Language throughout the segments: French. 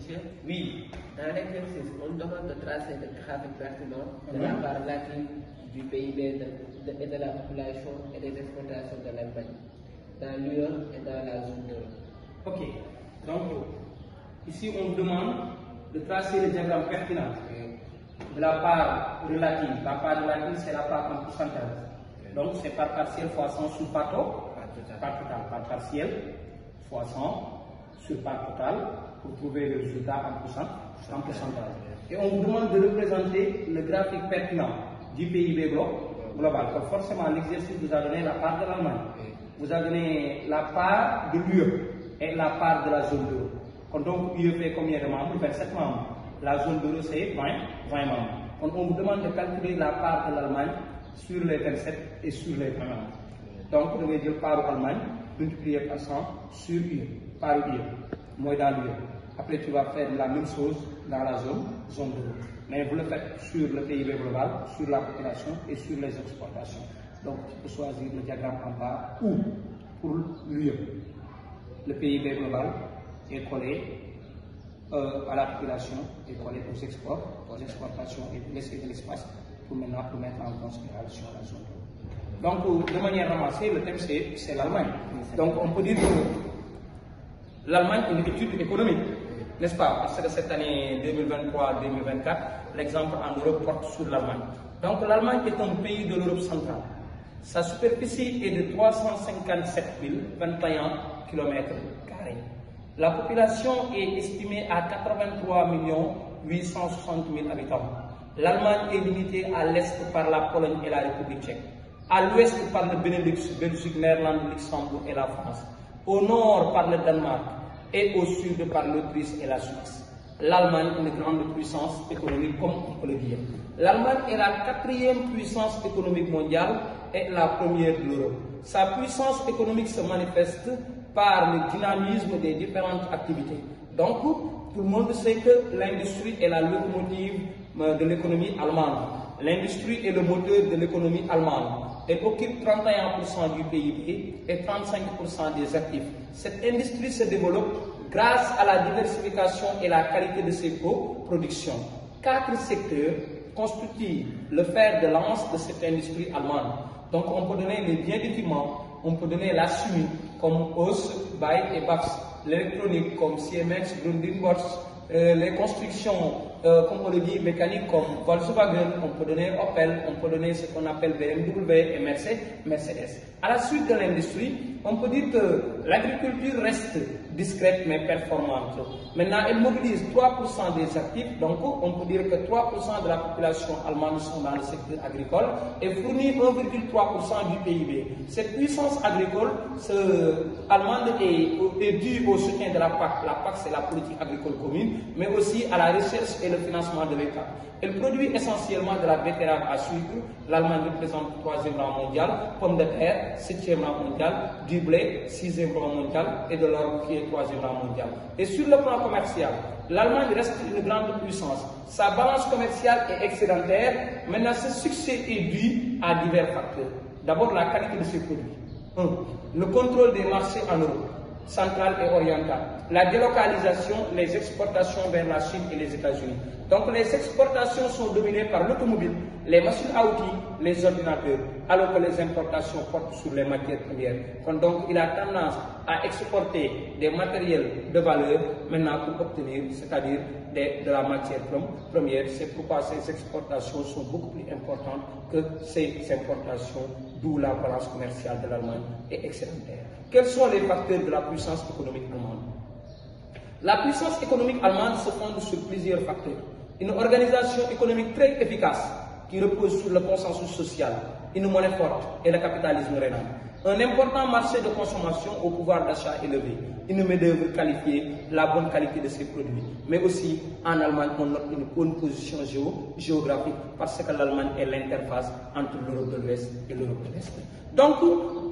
monsieur? Oui. Dans l'exercice, on demande de tracer le graphique pertinent de la part relative du PIB et de la population et des exportations de l'Allemagne dans l'UE et dans la zone euro. Ok. Donc, ici, on demande de tracer le diagramme pertinent de la part relative. La part relative, c'est la part en pourcentage. Donc, c'est part partielle fois 100 sur part totale. Part partielle fois 100 sur part totale pour trouver le résultat en pourcentage. Et on vous demande de représenter le graphique pertinent du PIB global. Donc, forcément, l'exercice vous a donné la part de l'Allemagne, vous a donné la part de l'UE et la part de la zone euro. Donc, l'UE fait combien de membres? 27 membres. La zone euro, c'est 20 membres. Donc, on vous demande de calculer la part de l'Allemagne sur les 27 et sur les 20 membres. Donc, vous devez dire part de l'Allemagne multiplié par 100 sur UE, par UE, moins dans l'UE. Après, tu vas faire la même chose dans la zone euro. Mais vous le faites sur le PIB global, sur la population et sur les exportations. Donc, tu peux choisir le diagramme en bas ou pour l'UE. Le PIB global est collé à la population et collé aux exportations et laisser de l'espace pour maintenant mettre en considération la zone euro. Donc, de manière ramassée, le thème c'est l'Allemagne. Donc, on peut dire que l'Allemagne est une étude économique, n'est-ce pas? Parce que cette année 2023-2024, l'exemple en Europe porte sur l'Allemagne. Donc, l'Allemagne est un pays de l'Europe centrale. Sa superficie est de 357 021 km². La population est estimée à 83 860 000 habitants. L'Allemagne est limitée à l'est par la Pologne et la République tchèque, à l'ouest par le Benelux, Belgique, Néerlande, Luxembourg et la France, au nord par le Danemark et au sud par l'Autriche et la Suisse. L'Allemagne est une grande puissance économique, comme on peut le dire. L'Allemagne est la 4e puissance économique mondiale et la première de l'Europe. Sa puissance économique se manifeste par le dynamisme des différentes activités. Donc, tout le monde sait que l'industrie est la locomotive de l'économie allemande. L'industrie est le moteur de l'économie allemande. Elle occupe 31% du PIB et 35% des actifs. Cette industrie se développe grâce à la diversification et la qualité de ses productions. 4 secteurs constituent le fer de lance de cette industrie allemande. Donc, on peut donner les biens d'équipement, on peut donner la chimie comme Haus, Bay et Bafs, l'électronique comme Siemens, Grundig, Bosch, les constructions, comme on le dit, mécaniques comme Volkswagen, on peut donner Opel, on peut donner ce qu'on appelle BMW et Mercedes. À la suite de l'industrie, on peut dire que l'agriculture reste discrète mais performante. Maintenant, elle mobilise 3% des actifs, donc on peut dire que 3% de la population allemande sont dans le secteur agricole et fournit 1,3% du PIB. Cette puissance agricole allemande est due au soutien de la PAC. La PAC, c'est la politique agricole commune, mais aussi à la recherche et le financement de l'État. Elle produit essentiellement de la betterave à sucre. L'Allemagne représente le 3e rang mondial, pommes de terre, 7e rang mondial, du blé, 6e rang mondial et de l'orge qui est 3e rang mondial. Et sur le plan commercial, l'Allemagne reste une grande puissance. Sa balance commerciale est excédentaire. Maintenant, ce succès est dû à divers facteurs. D'abord, la qualité de ses produits. 1. Le contrôle des marchés en Europe centrale et orientale. La délocalisation, les exportations vers la Chine et les États-Unis. Donc les exportations sont dominées par l'automobile, les machines à outils, les ordinateurs, alors que les importations portent sur les matières premières. Donc il a tendance à exporter des matériels de valeur maintenant pour obtenir, c'est-à-dire de la matière première. C'est pourquoi ces exportations sont beaucoup plus importantes que ces importations, d'où la balance commerciale de l'Allemagne est excédentaire. Quels sont les facteurs de la puissance économique allemande? La puissance économique allemande se fonde sur plusieurs facteurs. Une organisation économique très efficace qui repose sur le consensus social, une monnaie forte et le capitalisme rénal. Un important marché de consommation au pouvoir d'achat élevé, une main-d'œuvre qualifiée, la bonne qualité de ses produits. Mais aussi, en Allemagne, on note une bonne position géographique parce que l'Allemagne est l'interface entre l'Europe de l'Ouest et l'Europe de l'Est. Donc,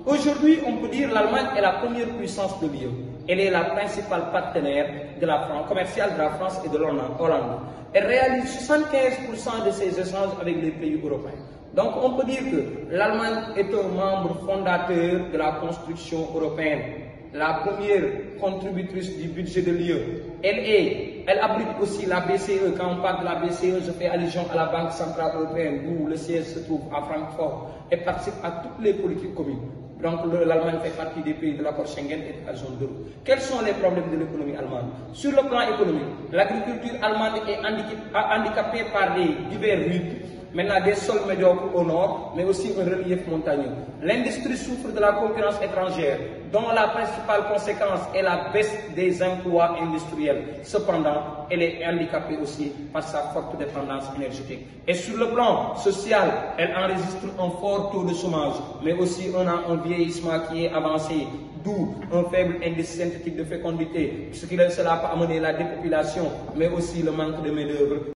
aujourd'hui, on peut dire que l'Allemagne est la première puissance de l'UE. Elle est la principale partenaire de la France, commerciale de la France et de l'Hollande. Elle réalise 75% de ses échanges avec les pays européens. Donc on peut dire que l'Allemagne est un membre fondateur de la construction européenne, la première contributrice du budget de l'UE. Elle abrite aussi la BCE. Quand on parle de la BCE, je fais allusion à la Banque Centrale Européenne, où le siège se trouve à Francfort, et participe à toutes les politiques communes. Donc l'Allemagne fait partie des pays de l'accord Schengen et de la zone euro. Quels sont les problèmes de l'économie allemande? Sur le plan économique, l'agriculture allemande est handicapée par des divers rites. Maintenant, des sols médiocres au nord, mais aussi un relief montagneux. L'industrie souffre de la concurrence étrangère, dont la principale conséquence est la baisse des emplois industriels. Cependant, elle est handicapée aussi par sa forte dépendance énergétique. Et sur le plan social, elle enregistre un fort taux de chômage, mais aussi on a un vieillissement qui est avancé, d'où un faible indice synthétique de fécondité, ce qui cela peut amener la dépopulation, mais aussi le manque de main-d'œuvre.